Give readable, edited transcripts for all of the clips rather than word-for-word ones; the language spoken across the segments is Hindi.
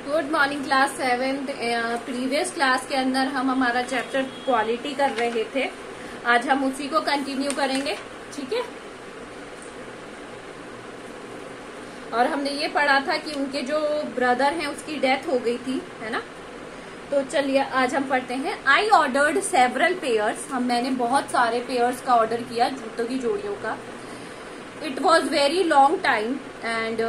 Good morning class 7th। Previous class के अंदर हम हमारा चैप्टर क्वालिटी कर रहे थे। आज हम उसी को कंटिन्यू करेंगे, ठीक है। और हमने ये पढ़ा था कि उनके जो ब्रदर हैं उसकी डेथ हो गई थी, है ना। तो चलिए आज हम पढ़ते हैं। I ordered several pairs. मैंने बहुत सारे पेयर्स का ऑर्डर किया, जूतों की जोड़ियों का। It was very long time and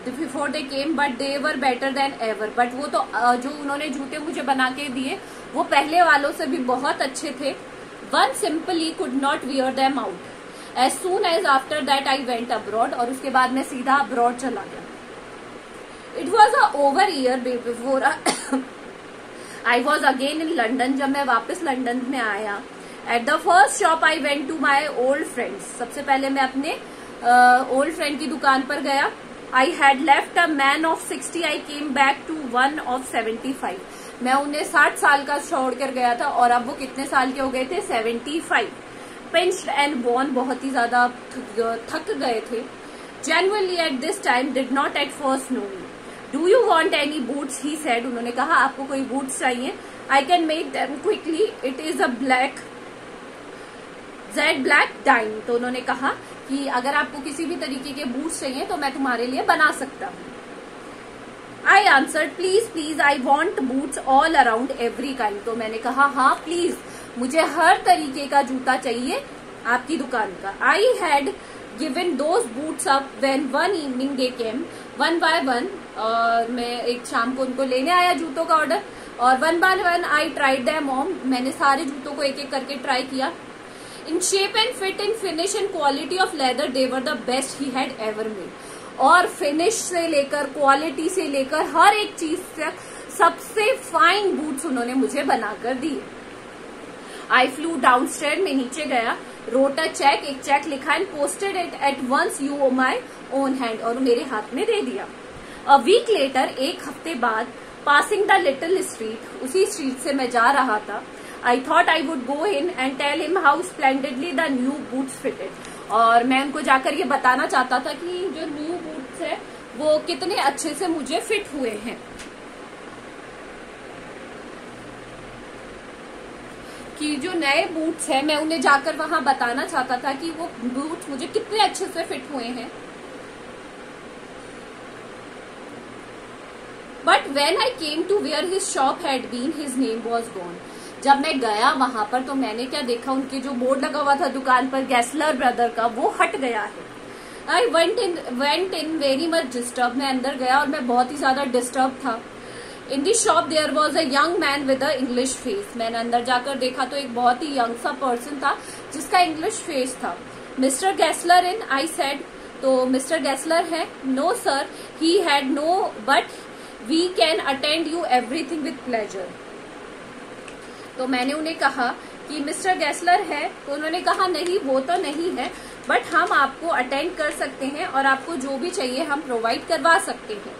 before they came, but they were better than ever. But वो तो जो उन्होंने जूते मुझे बना के दिए वो पहले वालों से भी बहुत अच्छे थे। One simply could not wear them out. As soon as after that I went abroad, और उसके बाद मैं सीधा abroad चला गया। It was a over year before I was again in London। जब मैं वापस लंदन में आया, at the first shop I went to my old friends। सबसे पहले मैं अपने ओल्ड फ्रेंड की दुकान पर गया। I had left a man of 60, I came back to one of 75। मैं उन्हें 60 साल का छोड़ कर गया था और अब वो कितने साल के हो गए थे? 75। पिंच्ड एंड बोन, बहुत ही ज्यादा थक गए थे। Genuinely at this time did not at first know me. Do you want any boots, he said. उन्होंने कहा आपको कोई बूट्स चाहिए? I can make them quickly, it is a black jade black dine. तो उन्होंने कहा कि अगर आपको किसी भी तरीके के बूट्स चाहिए तो मैं तुम्हारे लिए बना सकता हूँ। I answered please please I want boots all around every kind. तो मैंने कहा हाँ प्लीज, मुझे हर तरीके का जूता चाहिए आपकी दुकान का। I had given those boots up when one evening they came one by one. और मैं एक शाम को उनको लेने आया जूतों का ऑर्डर, और one by one I tried them on. मैंने सारे जूतों को एक एक करके ट्राई किया। In shape and fit, in finish and quality of leather, they were the best he had ever made. और फिनिश से लेकर, क्वालिटी से लेकर, हर एक चीज से सबसे फाइन बूट्स उन्होंने मुझे बनाकर दिए। आई फ्लू डाउनस्टेयर, में नीचे गया। रोट अ चेक, एक चेक लिखा, and posted it at once you my own hand, और मेरे हाथ में दे दिया। अ वीक लेटर, एक हफ्ते बाद, पासिंग द लिटिल स्ट्रीट, उसी स्ट्रीट से मैं जा रहा था। I thought I would go in and tell him how splendidly the new boots fitted। और मैं उनको जाकर ये बताना चाहता था कि जो न्यू बूट्स है वो कितने अच्छे से मुझे फिट हुए हैं। कि जो नए बूट्स है मैं उन्हें जाकर वहां बताना चाहता था कि वो बूट्स मुझे कितने अच्छे से फिट हुए हैं। But when I came to where his shop had been, his name was gone। जब मैं गया वहां पर तो मैंने क्या देखा, उनके जो बोर्ड लगा हुआ था दुकान पर गैसलर ब्रदर का, वो हट गया है। I went in very much disturb. मैं अंदर गया और मैं बहुत ही ज्यादा डिस्टर्ब था। In the shop there was a young man with a English face. मैंने अंदर जाकर देखा तो एक बहुत ही यंग सा पर्सन था जिसका इंग्लिश फेस था। Mister Gessler in, I said. तो मिस्टर गैसलर है? No sir, he had no, but we can attend you everything with pleasure. तो मैंने उन्हें कहा कि मिस्टर गैसलर है? तो उन्होंने कहा नहीं, वो तो नहीं है, बट हम आपको अटेंड कर सकते हैं और आपको जो भी चाहिए हम प्रोवाइड करवा सकते हैं।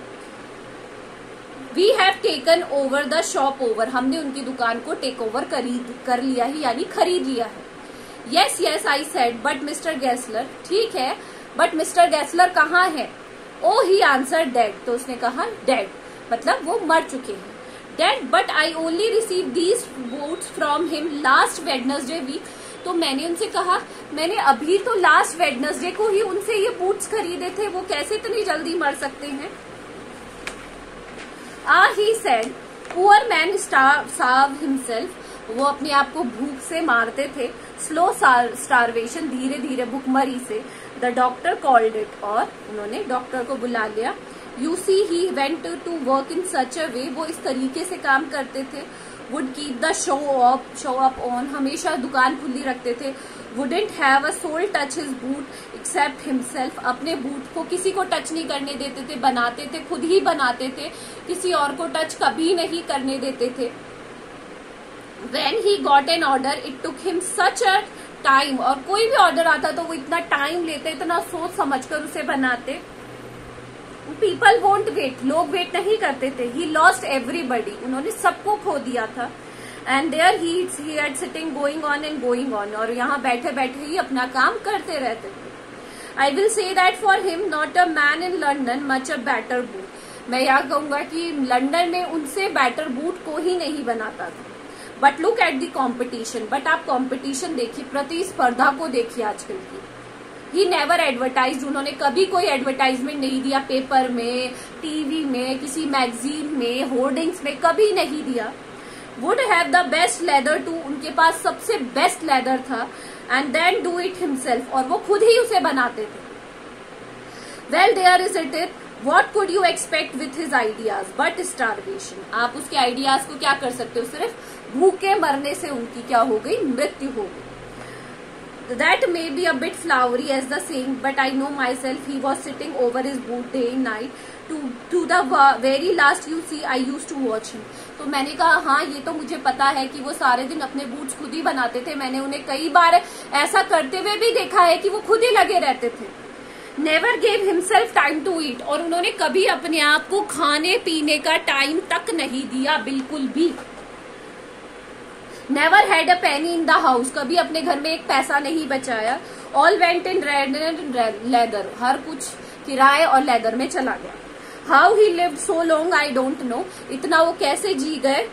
We have taken over the shop over. हमने उनकी दुकान को टेक ओवर कर लिया है, यानी खरीद लिया है। Yes yes I said, but mister Gessler. ठीक है, बट मिस्टर गैसलर कहाँ है? Oh he answer dead. तो उसने कहा डेड, मतलब वो मर चुके हैं। Dad, but I only received these boots from him last Wednesday week। तो मैंने उनसे कहा मैंने अभी तो लास्ट वेडनेसडे को ही उनसे ये बूट्स खरीदे थे, वो कैसे इतनी जल्दी मर सकते हैं? he said, poor man starve himself। वो अपने आप को भूख से मारते थे। स्लो स्टारवेशन, धीरे धीरे भूखमरी से। द डॉक्टर कॉल्ड इट, और उन्होंने डॉक्टर को बुला लिया। You see, he went to work in such a way, वो इस तरीके से काम करते थे। Would keep the show up on, हमेशा दुकान खुली रखते थे। Wouldn't have a soul touch his boot except himself। अपने बूट को किसी को टच नहीं करने देते थे, बनाते थे, खुद ही बनाते थे, किसी और को टच कभी नहीं करने देते थे। When he got an order, it took him such a time। और कोई भी ऑर्डर आता तो वो इतना टाइम लेते, इतना सोच समझकर उसे बनाते। पीपल वोंट वेट, लोग वेट नहीं करते थे। ही लॉस्ट एवरीबडी, उन्होंने सबको खो दिया था। And there he had sitting going on and going on, और यहाँ बैठे बैठे ही अपना काम करते रहते थे। I will say that for him not a man in London much a better boot. मैं यह कहूंगा कि लंदन में उनसे बेटर बूट को ही नहीं बनाता था। But look at the competition, but आप कॉम्पिटिशन देखिए, प्रतिस्पर्धा को देखिए आजकल की। ही नेवर एडवर्टाइज, उन्होंने कभी कोई एडवर्टाइजमेंट नहीं दिया, पेपर में, टीवी में, किसी मैगजीन में, होर्डिंग्स में, कभी नहीं दिया। Would have the best leather to, उनके पास सबसे बेस्ट लेदर था, and then do it himself, और वो खुद ही उसे बनाते थे। Well there is it it, what could you expect with his ideas but starvation. आप उसके आइडियाज को क्या कर सकते हो, सिर्फ भूखे मरने से उनकी क्या हो गई, मृत्यु हो गई। That may be a bit flowery as the saying, but I know myself, he was sitting over his boot day and night. To the very last you see, I used to watch him. तो मैंने कहा हाँ, ये तो मुझे पता है कि वो सारे दिन अपने बूट्स खुद ही बनाते थे। मैंने उन्हें कई बार ऐसा करते हुए भी देखा है कि वो खुद ही लगे रहते थे। Never gave himself time to eat, और उन्होंने कभी अपने आप को खाने पीने का टाइम तक नहीं दिया, बिल्कुल भी। Never had a penny in the house, कभी अपने घर में एक पैसा नहीं बचाया। All went in rent and leather, हर कुछ किराए और लेदर में चला गया। How he lived so long I don't know, इतना वो कैसे जी गए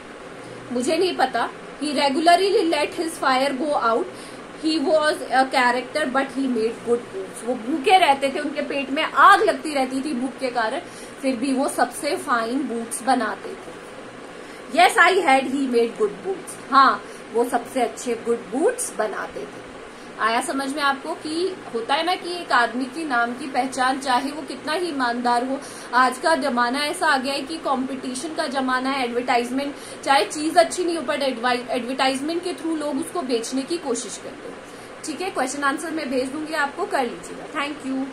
मुझे नहीं पता। He regularly let his fire go out, he was a character but he made good boots. वो भूखे रहते थे, उनके पेट में आग लगती रहती थी भूख के कारण, फिर भी वो सबसे फाइन बूट्स बनाते थे। Yes, I had he made good boots. हाँ, वो सबसे अच्छे गुड बूट्स बनाते थे। आया समझ में आपको कि होता है ना कि एक आदमी की नाम की पहचान, चाहे वो कितना ही ईमानदार हो। आज का जमाना ऐसा आ गया है कि कंपटीशन का जमाना है, एडवर्टाइजमेंट, चाहे चीज अच्छी नहीं हो पर एडवर्टाइजमेंट के थ्रू लोग उसको बेचने की कोशिश करते हैं। ठीक है, क्वेश्चन आंसर मैं भेज दूंगी आपको, कर लीजिएगा। Thank you.